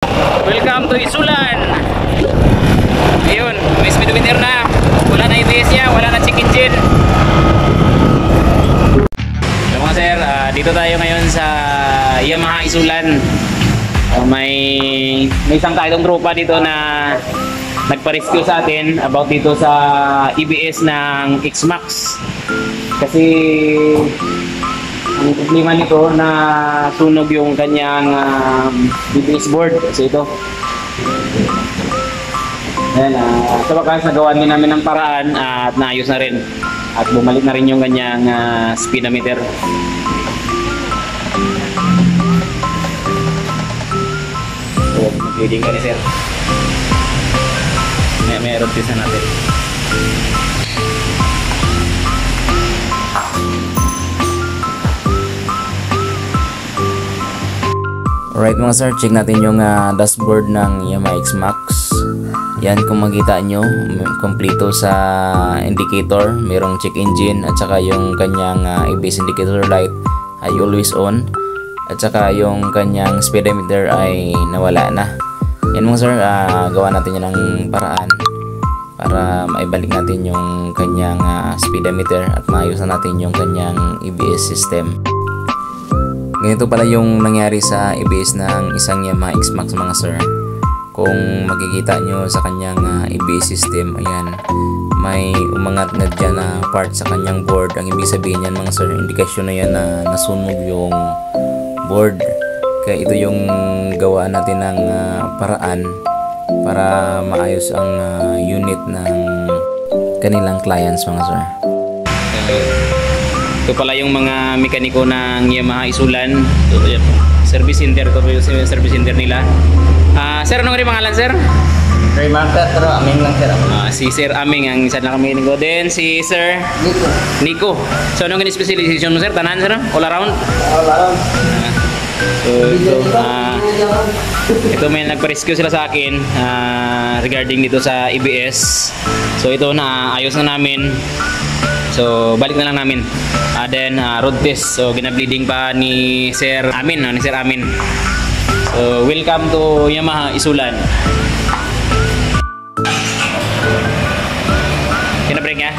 Welcome to Isulan. Ayun, may speedometer na. Wala na ABS niya, wala na check engine. Hello mga sir, dito tayo ngayon sa Yamaha Isulan. May isang taitong tropa dito na nagpa-rescue sa atin about dito sa ABS ng X-Max. Kasi ang problema nito na sunog yung kanyang ABS board. So ito. Ayan, sa wakas nagawa din namin ng paraan at naayos na rin. At bumalik na rin yung kanyang speedometer. So, mag-reading ka ni sir. Meron pisa natin. Alright mga sir, check natin yung dashboard ng Yamaha X-Max. Yan, kung makita nyo, kompleto sa indicator, mayroong check engine at saka yung kanyang ABS indicator light ay always on at saka yung kanyang speedometer ay nawala na. Yan mga sir, gawa natin yan ng paraan para maibalik natin yung kanyang speedometer at maayos na natin yung kanyang ABS system. Ganito pala yung nangyari sa ABS ng isang Yamaha X-Max mga sir. Kung makikita nyo sa kanyang ABS system, ayan, may umangat na dyan na part sa kanyang board. Ang ibig sabihin yan mga sir, indikasyon na yan na nasunog yung board. Kaya ito yung gawaan natin ng paraan para maayos ang unit ng kanilang clients mga sir. Ito pala yung mga mekaniko ng Yamaha Isulan. Ito, service center. Ito yung service center nila. Sir, anong rin pangalan sir? Remaster, pero Aming lang sir. Si Sir Aming ang isa na kami ko din. Si Sir Nico. So anong specialization mo sir? Tanan sir? All around? All around. So ito may nagpa-rescue sila sa akin regarding dito sa ABS. So ito na ayos na namin. So balik na lang namin. Then road test. So ginableeding pa ni Sir Amin, ni Sir Amin. So welcome to Yamaha Isulan. Kina-break niya?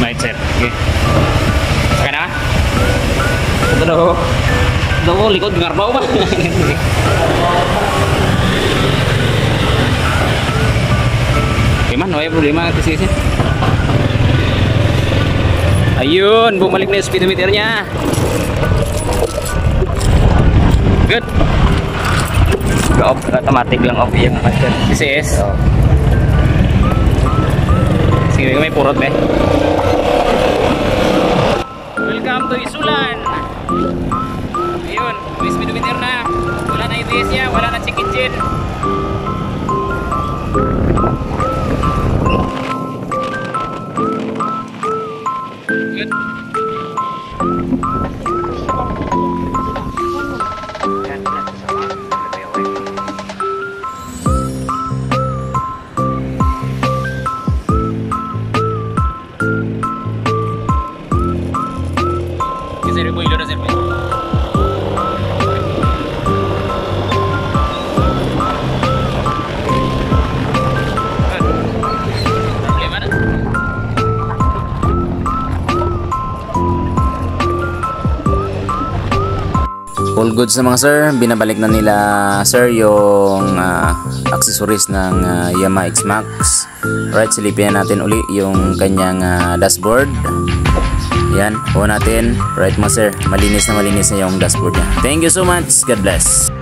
Right sir. Okay. Saka na? Ito daw. Ito ko, likod, ngarbaw ba? May problema kasi siya. Ayun, bumalik na yung speedometer niya. Good. Off, automatic lang off yung master. CCS. Sige, may purot ba? Welcome to Isulan. Ayun, may speedometer na. Wala na ABS niya, wala na check engine. Good. Sir, boy, loro sir. Problema na. All goods na mga sir, binabalik na nila sir yung accessories ng Yamaha X-Max. Right, silipin natin uli yung kanyang dashboard. Yan, natin. Right mga sir, malinis na yung dashboard niya. Thank you so much, God bless.